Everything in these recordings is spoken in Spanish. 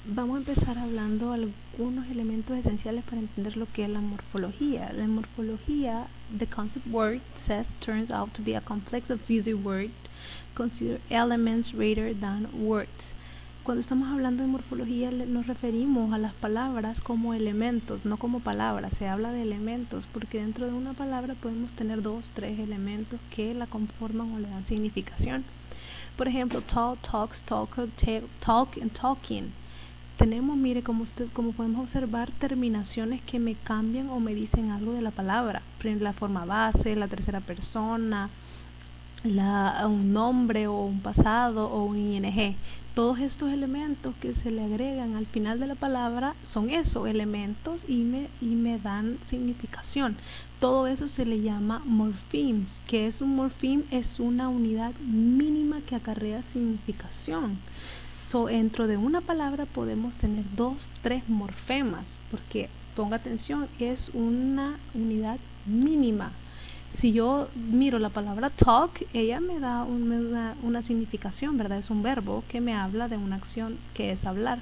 Vamos a empezar hablando algunos elementos esenciales para entender lo que es la morfología. La morfología, the concept word says, turns out to be a complex of fuzzy word, consider elements rather than words. Cuando estamos hablando de morfología nos referimos a las palabras como elementos, no como palabras. Se habla de elementos porque dentro de una palabra podemos tener 2, 3 elementos que la conforman o le dan significación. Por ejemplo, tall, talks, talker, talk and talking. Tenemos, mire, como podemos observar, terminaciones que me cambian o me dicen algo de la palabra. La forma base, la tercera persona, un nombre o un pasado o un ing. Todos estos elementos que se le agregan al final de la palabra son eso, elementos, y me dan significación. Todo eso se le llama morphemes. ¿Qué es un morpheme? Es una unidad mínima que acarrea significación. Dentro de una palabra podemos tener 2, 3 morfemas, porque, ponga atención, es una unidad mínima. Si yo miro la palabra talk, ella me da una significación, ¿verdad? Es un verbo que me habla de una acción que es hablar.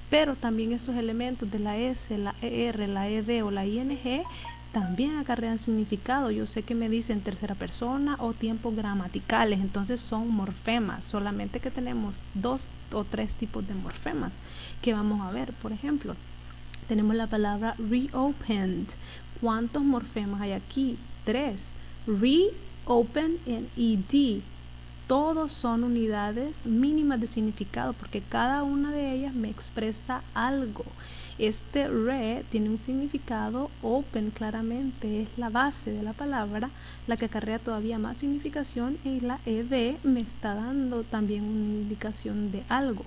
Pero también estos elementos de la S, la ER, la ED o la ING también acarrean significado. Yo sé que me dicen tercera persona o tiempos gramaticales, entonces son morfemas, solamente que tenemos 2 o 3 tipos de morfemas que vamos a ver. Por ejemplo, tenemos la palabra reopened. ¿Cuántos morfemas hay aquí? 3. Re, open and ed. Todos son unidades mínimas de significado porque cada una de ellas me expresa algo. Este re tiene un significado, open claramente es la base de la palabra, la que acarrea todavía más significación, y la ed me está dando también una indicación de algo.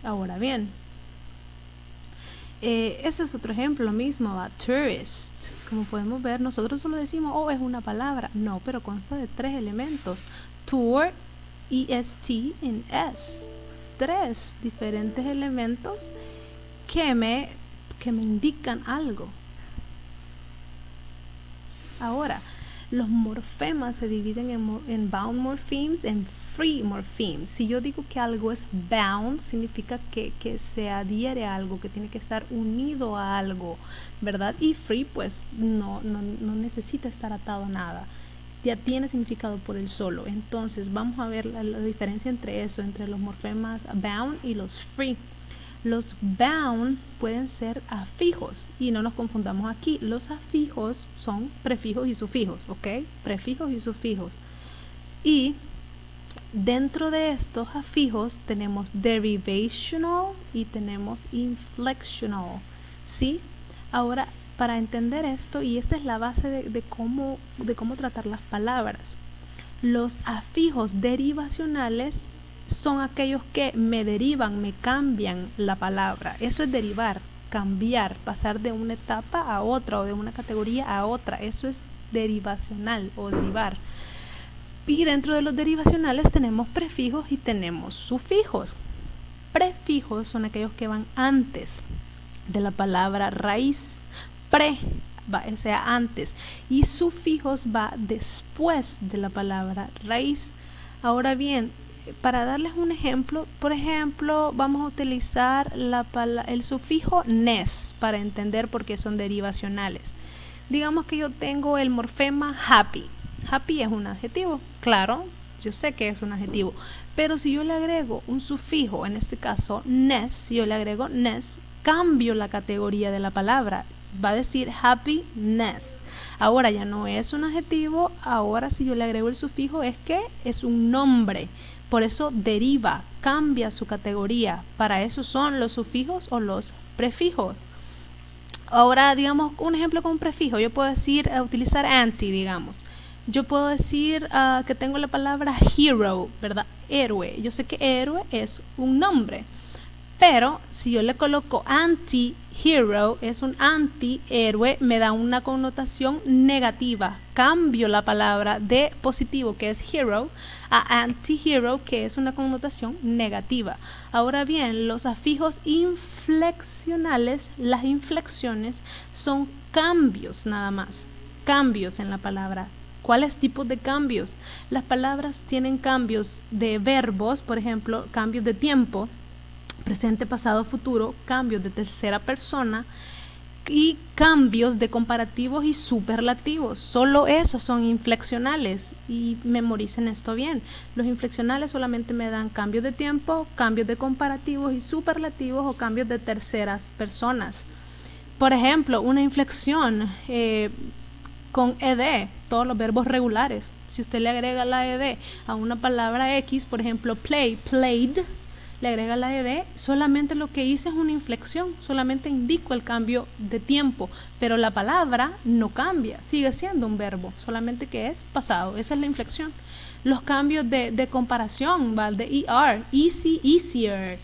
Ahora bien, ese es otro ejemplo, lo mismo, a tourist. Como podemos ver, nosotros solo decimos, oh, es una palabra. No, pero consta de 3 elementos. Tour, est y s. 3 diferentes elementos que me indican algo. Ahora, los morfemas se dividen en bound morphemes, en free morphemes. Si yo digo que algo es bound, significa que se adhiere a algo, que tiene que estar unido a algo, ¿verdad? Y free, pues, no necesita estar atado a nada. Ya tiene significado por el solo. Entonces, vamos a ver la diferencia entre eso, entre los morfemas bound y los free. Los bound pueden ser afijos, y no nos confundamos aquí. Los afijos son prefijos y sufijos, ¿ok? Prefijos y sufijos. Y dentro de estos afijos tenemos derivational y tenemos inflectional, ¿sí? Ahora, para entender esto, y esta es la base de cómo tratar las palabras, los afijos derivacionales son aquellos que me derivan, me cambian la palabra. Eso es derivar, cambiar, pasar de una etapa a otra o de una categoría a otra. Eso es derivacional o derivar. Y dentro de los derivacionales tenemos prefijos y tenemos sufijos. Prefijos son aquellos que van antes de la palabra raíz. O sea, antes, y sufijos va después de la palabra raíz. Ahora bien, para darles un ejemplo, por ejemplo, vamos a utilizar el sufijo nes para entender por qué son derivacionales. Digamos que yo tengo el morfema happy. Happy es un adjetivo, claro, yo sé que es un adjetivo, pero si yo le agrego un sufijo, en este caso nes, si yo le agrego nes, cambio la categoría de la palabra. Va a decir happiness. Ahora ya no es un adjetivo, ahora si yo le agrego el sufijo es que es un nombre. Por eso deriva, cambia su categoría. Para eso son los sufijos o los prefijos. Ahora, digamos, un ejemplo con un prefijo. Yo puedo decir, utilizar anti, digamos. Yo puedo decir que tengo la palabra hero, ¿verdad? Héroe. Yo sé que héroe es un nombre. Pero si yo le coloco anti-hero, es un anti-héroe, me da una connotación negativa. Cambio la palabra de positivo, que es hero, a anti-hero, que es una connotación negativa. Ahora bien, los afijos inflexionales, las inflexiones son cambios nada más. Cambios en la palabra. ¿Cuáles tipos de cambios? Las palabras tienen cambios de verbos, por ejemplo, cambios de tiempo. presente, pasado, futuro, cambios de tercera persona y cambios de comparativos y superlativos. Solo esos son inflexionales y memoricen esto bien. Los inflexionales solamente me dan cambios de tiempo, cambios de comparativos y superlativos o cambios de terceras personas. Por ejemplo, una inflexión con ed, todos los verbos regulares. Si usted le agrega la ed a una palabra X, por ejemplo, play, played, le agrega la ed, solamente lo que hice es una inflexión, solamente indico el cambio de tiempo, pero la palabra no cambia, sigue siendo un verbo, solamente que es pasado, esa es la inflexión. Los cambios de comparación, ¿vale? De er, easy, easier,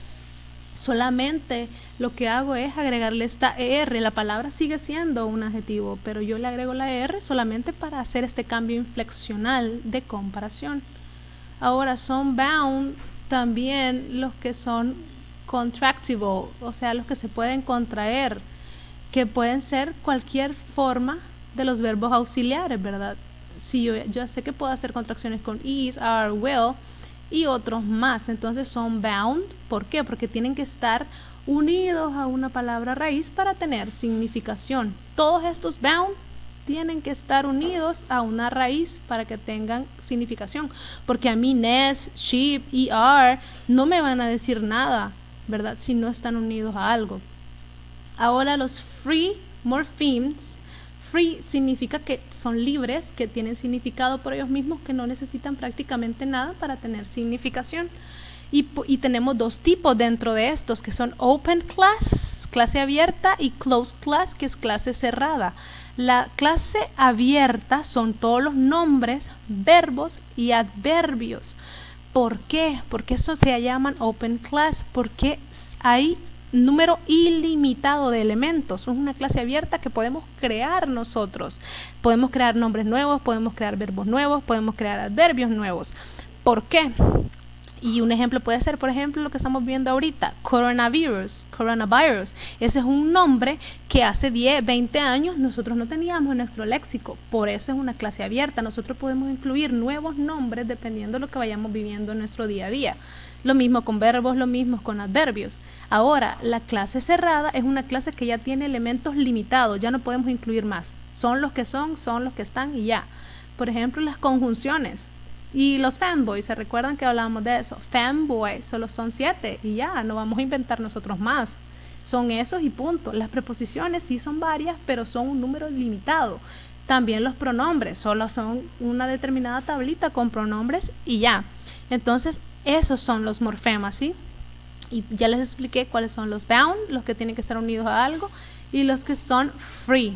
solamente lo que hago es agregarle esta er, la palabra sigue siendo un adjetivo, pero yo le agrego la er solamente para hacer este cambio inflexional de comparación. Ahora son bound también los que son contractible, o sea, los que se pueden contraer, que pueden ser cualquier forma de los verbos auxiliares, ¿verdad? Si yo sé que puedo hacer contracciones con is, are, will y otros más, entonces son bound. ¿Por qué? Porque tienen que estar unidos a una palabra raíz para tener significación. Todos estos bound tienen que estar unidos a una raíz para que tengan significación, porque a mí nest, sheep, er no me van a decir nada, ¿verdad? Si no están unidos a algo. Ahora los free morphemes, free significa que son libres, que tienen significado por ellos mismos, que no necesitan prácticamente nada para tener significación. Y tenemos dos tipos dentro de estos, que son open class, clase abierta, y closed class, que es clase cerrada. La clase abierta son todos los nombres, verbos y adverbios. ¿Por qué? Porque eso se llaman open class, porque hay número ilimitado de elementos. Es una clase abierta que podemos crear nosotros. Podemos crear nombres nuevos, podemos crear verbos nuevos, podemos crear adverbios nuevos. ¿Por qué? Y un ejemplo puede ser, por ejemplo, lo que estamos viendo ahorita, coronavirus. Ese es un nombre que hace 10, 20 años nosotros no teníamos en nuestro léxico. Por eso es una clase abierta. Nosotros podemos incluir nuevos nombres dependiendo de lo que vayamos viviendo en nuestro día a día. Lo mismo con verbos, lo mismo con adverbios. Ahora, la clase cerrada es una clase que ya tiene elementos limitados. Ya no podemos incluir más. Son los que son los que están y ya. Por ejemplo, las conjunciones. Y los fanboys, ¿se recuerdan que hablábamos de eso? Fanboys solo son 7 y ya, no vamos a inventar nosotros más. Son esos y punto. Las preposiciones sí son varias, pero son un número limitado. También los pronombres, solo son una determinada tablita con pronombres y ya. Entonces, esos son los morfemas, ¿sí? Y ya les expliqué cuáles son los bound, los que tienen que estar unidos a algo, y los que son free.